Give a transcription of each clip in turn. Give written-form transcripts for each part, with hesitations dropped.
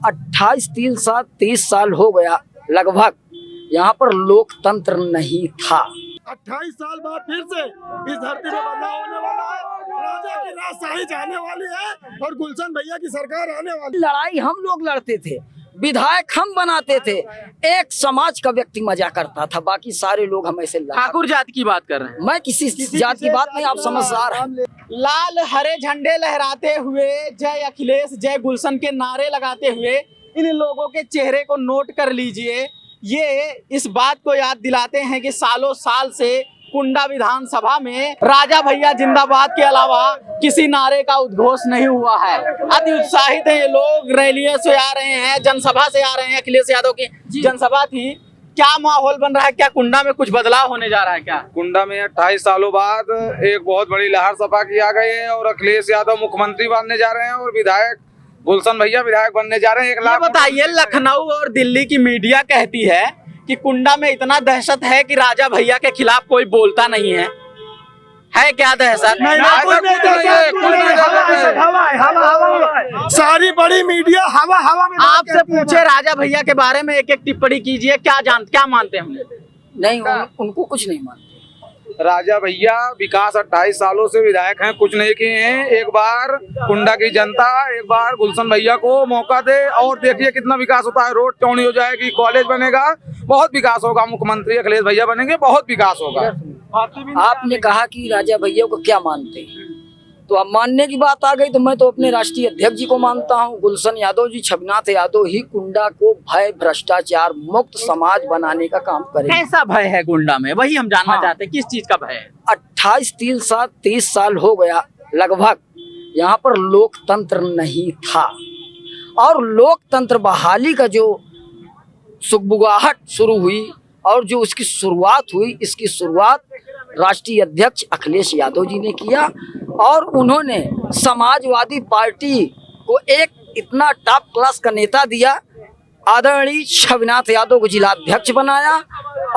30 साल हो गया लगभग, यहाँ पर लोकतंत्र नहीं था। 28 साल बाद फिर से इस धरती में बदलाव होने वाला है, राजा की राजशाही जाने वाली है और गुलशन भैया की सरकार आने वाली। लड़ाई हम लोग लड़ते थे, विधायक हम बनाते थे, एक समाज का व्यक्ति मजा करता था, बाकी सारे लोग हम ऐसे ठाकुर जात की बात कर रहे हैं। मैं किसी जात की बात नहीं, आप समझदार हैं। लाल हरे झंडे लहराते हुए जय अखिलेश जय गुलशन के नारे लगाते हुए इन लोगों के चेहरे को नोट कर लीजिए। ये इस बात को याद दिलाते हैं कि सालों साल से कुंडा विधानसभा में राजा भैया जिंदाबाद के अलावा किसी नारे का उद्घोष नहीं हुआ है। अति उत्साहित हैं ये लोग, रैलियों से आ रहे हैं, जनसभा से आ रहे हैं। अखिलेश यादव की जनसभा थी। क्या माहौल बन रहा है? क्या कुंडा में कुछ बदलाव होने जा रहा है? क्या कुंडा में 28 सालों बाद एक बहुत बड़ी लहर सपा की आ गई है और अखिलेश यादव मुख्यमंत्री बनने जा रहे हैं और विधायक गुलशन भैया विधायक बनने जा रहे हैं। 1 लाख बताइए, लखनऊ और दिल्ली की मीडिया कहती है कि कुंडा में इतना दहशत है कि राजा भैया के खिलाफ कोई बोलता नहीं है क्या दहशत? सारी बड़ी मीडिया हवा हवा में। आपसे पूछे राजा भैया के बारे में एक टिप्पणी कीजिए, क्या मानते हैं? नहीं, उनको कुछ नहीं मानते। राजा भैया विकास 28 सालों से विधायक हैं, कुछ नहीं किए हैं। एक बार कुंडा की जनता एक बार गुलशन भैया को मौका दे और देखिए कितना विकास होता है। रोड चौड़ी हो जाएगी, कॉलेज बनेगा, बहुत विकास होगा। मुख्यमंत्री अखिलेश भैया बनेंगे, बहुत विकास होगा। आपने कहा कि राजा भैया को क्या मानते हैं, तो अब मानने की बात आ गई तो मैं तो अपने राष्ट्रीय अध्यक्ष जी को मानता हूं। गुलशन यादव जी, छविनाथ यादव ही कुंडा को भय भ्रष्टाचार मुक्त समाज बनाने का काम करेंगे। कैसा भय है कुंडा में, वही हम जानना चाहते हैं। किस चीज का भय है? 30 साल हो गया लगभग, यहाँ पर लोकतंत्र नहीं था और लोकतंत्र बहाली का जो सुगबुगाहट शुरू हुई और जो उसकी शुरुआत हुई, इसकी शुरुआत राष्ट्रीय अध्यक्ष अखिलेश यादव जी ने किया और उन्होंने समाजवादी पार्टी को एक इतना टॉप क्लास का नेता दिया, आदरणीय छविनाथ यादव को जिलाध्यक्ष बनाया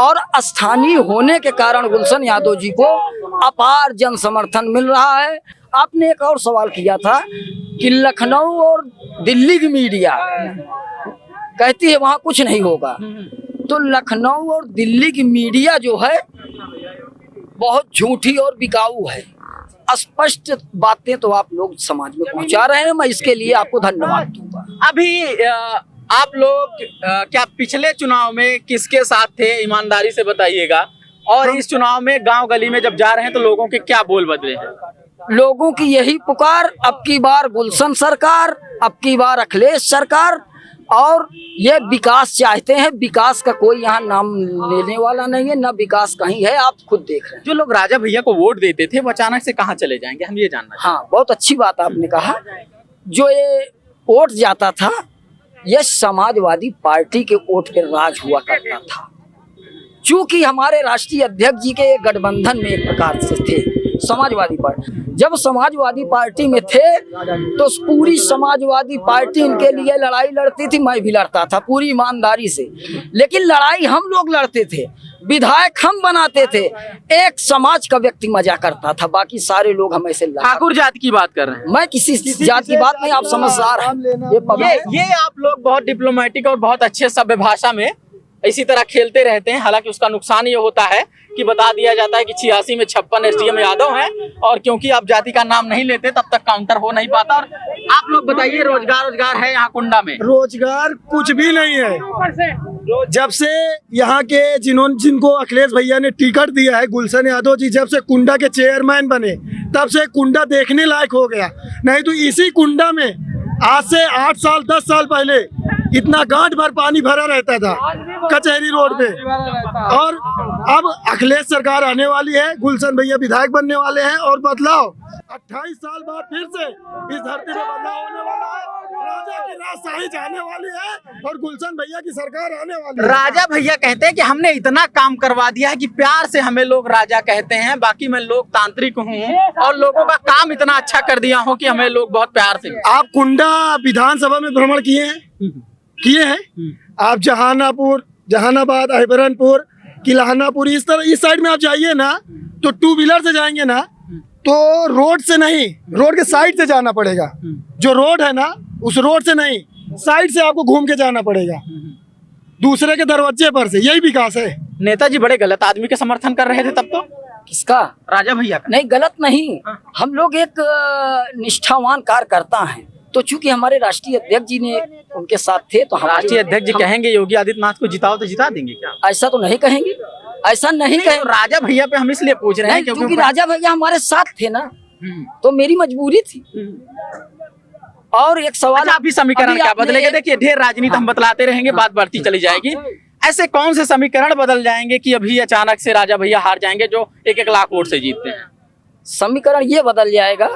और स्थानीय होने के कारण गुलशन यादव जी को अपार जन समर्थन मिल रहा है। आपने एक और सवाल किया था कि लखनऊ और दिल्ली की मीडिया कहती है वहाँ कुछ नहीं होगा, तो लखनऊ और दिल्ली की मीडिया जो है बहुत झूठी और बिकाऊ है। स्पष्ट बातें तो आप लोग समाज में पहुंचा रहे हैं, मैं इसके लिए आपको धन्यवाद दूंगा। अभी आप लोग क्या पिछले चुनाव में किसके साथ थे, ईमानदारी से बताइएगा। और इस चुनाव में गांव गली में जब जा रहे हैं तो लोगों के क्या बोल बदले हैं? लोगों की यही पुकार, अब की बार गुलशन सरकार, अब की बार अखिलेश सरकार, और ये विकास चाहते हैं। विकास का कोई यहाँ नाम लेने वाला नहीं है, ना विकास कहीं है, आप खुद देख रहे हैं। जो लोग राजा भैया को वोट देते थे वो अचानक से कहाँ चले जाएंगे, हम ये जानना चाहते हैं। हाँ, बहुत अच्छी बात आपने कहा। जो ये वोट जाता था, ये समाजवादी पार्टी के वोट पे राज हुआ करता था। चूंकि हमारे राष्ट्रीय अध्यक्ष जी के गठबंधन में एक प्रकार से थे समाजवादी पार्टी, जब समाजवादी पार्टी में थे तो पूरी समाजवादी पार्टी इनके लिए लड़ाई लड़ती थी, मैं भी लड़ता था पूरी ईमानदारी से। लेकिन लड़ाई हम लोग लड़ते थे, विधायक हम बनाते थे, एक समाज का व्यक्ति मजा करता था, बाकी सारे लोग हम ऐसे। ठाकुर जात की बात कर रहे हैं। मैं किसी जात की बात नहीं, आप समझदार हैं। ये आप लोग बहुत डिप्लोमेटिक और बहुत अच्छे सभ्य भाषा में इसी तरह खेलते रहते हैं। हालांकि उसका नुकसान ये होता है कि बता दिया जाता है कि 86 में 56 एसडीएम यादव हैं और क्योंकि आप जाति का नाम नहीं लेते तब तक काउंटर हो नहीं पाता। और आप लोग बताइए, रोजगार है यहाँ कुंडा में? रोजगार कुछ भी नहीं है। जब से यहाँ के जिनको अखिलेश भैया ने टिकट दिया है, गुलशन यादव जी जब से कुंडा के चेयरमैन बने तब से कुंडा देखने लायक हो गया। नहीं तो इसी कुंडा में आज से 8 साल 10 साल पहले इतना गांठ भर पानी भरा रहता था कचहरी रोड पे, और अब अखिलेश सरकार आने वाली है, गुलशन भैया विधायक बनने वाले हैं और बदलाव 28 साल बाद फिर से इस धरती में बदलाव होने वाला है, राजा की राजशाही जाने वाली है और गुलशन भैया की सरकार आने वाली है। राजा भैया कहते हैं कि हमने इतना काम करवा दिया है कि प्यार से हमें लोग राजा कहते हैं, बाकी मैं लोकतांत्रिक हूँ और लोगों का काम इतना अच्छा कर दिया हूँ कि हमें लोग बहुत प्यार से। आप कुंडा विधानसभा में भ्रमण किए हैं? आप जहानाबाद, अहिबरनपुर, किलानापुर, इस तरह इस साइड में आप जाइए ना तो 2 व्हीलर से जाएंगे ना तो रोड से नहीं, रोड के साइड से जाना पड़ेगा। जो रोड है ना उस रोड से नहीं, साइड से आपको घूम के जाना पड़ेगा, दूसरे के दरवाजे पर से। यही विकास है। नेताजी बड़े गलत आदमी के समर्थन कर रहे थे तब तो, किसका? राजा भैया का। नहीं, गलत नहीं। हम लोग एक निष्ठावान कार्यकर्ता हैं, तो चूंकि हमारे राष्ट्रीय अध्यक्ष जी ने उनके साथ थे तो हम राष्ट्रीय अध्यक्ष जी कहेंगे योगी आदित्यनाथ को जिताओ तो जिता देंगे क्या? ऐसा तो नहीं कहेंगे, ऐसा नहीं कहेंगे। तो राजा भैया पे हम इसलिए पूछ रहे हैं नहीं, क्योंकि क्योंकि राजा भैया हमारे साथ थे ना, तो मेरी मजबूरी थी। और एक सवाल, अच्छा, अभी समीकरण अभी क्या आपने बदलेगा? देखिए, ढेर राजनीति हम बतलाते रहेंगे, बात बढ़ती चली जाएगी। ऐसे कौन से समीकरण बदल जाएंगे कि अभी अचानक से राजा भैया हार जाएंगे जो 1-1 लाख वोट से जीतते हैं? समीकरण ये बदल जाएगा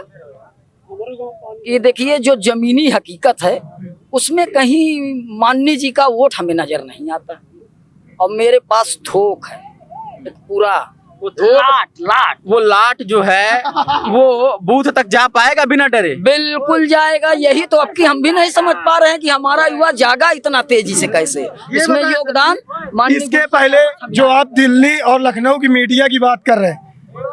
कि देखिए, जो जमीनी हकीकत है उसमें कहीं माननी जी का वोट हमें नजर नहीं आता, और मेरे पास थोक है एक पूरा लाट। वो लाट जो है वो बूथ तक जा पाएगा बिना डरे? बिल्कुल जाएगा। यही तो अब की हम भी नहीं समझ पा रहे हैं कि हमारा युवा जागा इतना तेजी से कैसे। इसमें योगदान माननीय इसके पहले जो आप दिल्ली और लखनऊ की मीडिया की बात कर रहे हैं,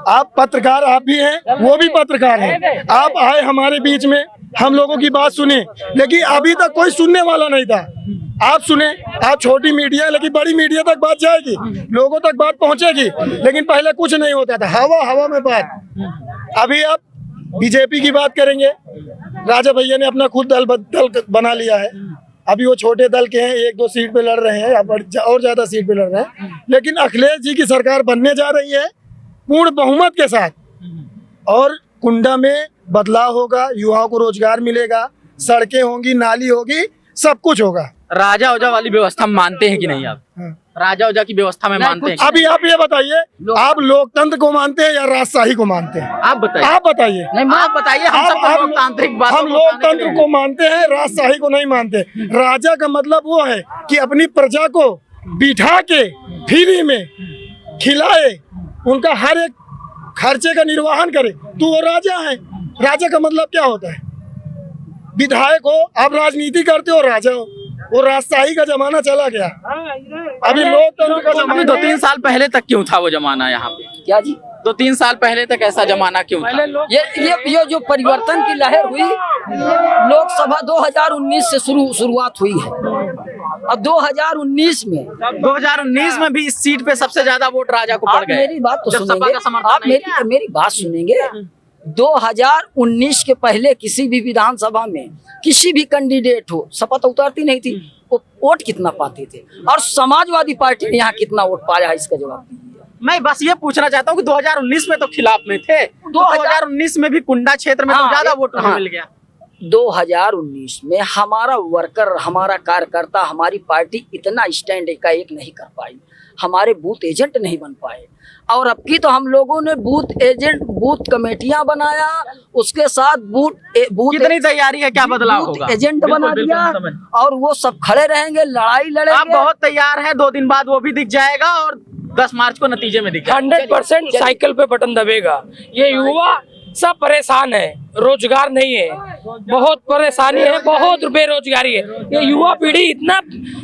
आप पत्रकार, आप भी हैं, वो भी पत्रकार हैं। आप आए हमारे बीच में, हम लोगों की बात सुने, लेकिन अभी तक कोई सुनने वाला नहीं था। आप सुने, आप छोटी मीडिया, लेकिन बड़ी मीडिया तक बात जाएगी, लोगों तक बात पहुंचेगी। लेकिन पहले कुछ नहीं होता था, हवा हवा में बात। अभी आप बीजेपी की बात करेंगे, राजा भैया ने अपना खुद दल बना लिया है। अभी वो छोटे दल के हैं, 1-2 सीट पे लड़ रहे हैं, और ज्यादा सीट पे लड़ रहे हैं। लेकिन अखिलेश जी की सरकार बनने जा रही है पूर्ण बहुमत के साथ, और कुंडा में बदलाव होगा, युवाओं को रोजगार मिलेगा, सड़कें होंगी, नाली होगी, सब कुछ होगा। राजा ओजा वाली व्यवस्था मानते हैं कि नहीं आप? हाँ। राजा ओजा की व्यवस्था में मानते हैं? अभी आप ये बताइए, आप लोकतंत्र को मानते हैं या राजशाही को मानते हैं? आप बताइए। आप बताइए। आप बताइए। हम सब तो लोकतांत्रिक बातों हम को बताने के लोकतंत्र लिए को मानते हैं, राजशाही को नहीं मानते। राजा का मतलब वो है कि अपनी प्रजा को बिठा के फ्री में खिलाए, उनका हर एक खर्चे का निर्वहन करे, तो वो राजा है। राजा का मतलब क्या होता है? विधायक हो, आप राजनीति करते हो, राजा हो। वो राजशाही का जमाना चला गया, अभी लोकतंत्र का जमाना। अभी 2-3 साल पहले तक क्यों था वो जमाना यहाँ पे? क्या जी? 2-3 साल पहले तक ऐसा जमाना क्यों था? ये जो परिवर्तन की लहर हुई, लोकसभा 2019 से शुरुआत हुई है। अब 2019 में भी इस सीट पे सबसे ज्यादा वोट राजा को पड़ आप गए। मेरी बात तो जब सपा सुनेंगे, का समर्थन आप नहीं किया। मेरी बात सुनेंगे। 2019 के पहले किसी भी विधानसभा में किसी भी कैंडिडेट हो, शपथ उतारती नहीं थी, वो वोट कितना पाते थे, और समाजवादी पार्टी ने यहाँ कितना वोट पाया है, इसका जवाब दीजिए। मैं बस ये पूछना चाहता हूँ कि 2019 में तो खिलाफ में थे, 2019 में भी कुंडा क्षेत्र में तो ज्यादा वोट मिल गया। 2019 में हमारा वर्कर, हमारा कार्यकर्ता, हमारी पार्टी इतना स्टैंड एकाएक नहीं कर पाई, हमारे बूथ एजेंट नहीं बन पाए। और अब की तो हम लोगों ने बूथ एजेंट, बूथ कमेटियां बनाया, उसके साथ बूथ कितनी तैयारी है, क्या बदलाव होगा? एजेंट बना दिया, और वो सब खड़े रहेंगे, लड़ाई लड़ेंगे। आप बहुत तैयार हैं, 2 दिन बाद वो भी दिख जाएगा और 10 मार्च को नतीजे में दिखेगा। 100% साइकिल पे बटन दबेगा। ये युवा सब परेशान है, रोजगार नहीं है, बहुत परेशानी है, बहुत बेरोजगारी है। ये युवा पीढ़ी इतना,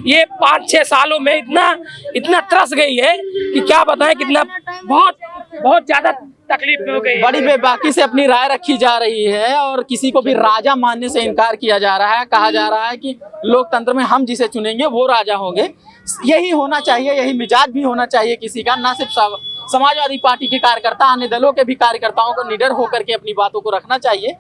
ये 5-6 सालों में इतना त्रस गई है कि क्या बताएं, कितना बहुत ज्यादा तकलीफ में हो गई है। बड़ी बेबाकी से अपनी राय रखी जा रही है और किसी को भी राजा मानने से इनकार किया जा रहा है। कहा जा रहा है कि लोकतंत्र में हम जिसे चुनेंगे वो राजा होंगे। यही होना चाहिए, यही मिजाज भी होना चाहिए किसी का, ना सिर्फ समाजवादी पार्टी के कार्यकर्ता, अन्य दलों के भी कार्यकर्ताओं को निडर होकर के अपनी बातों को रखना चाहिए।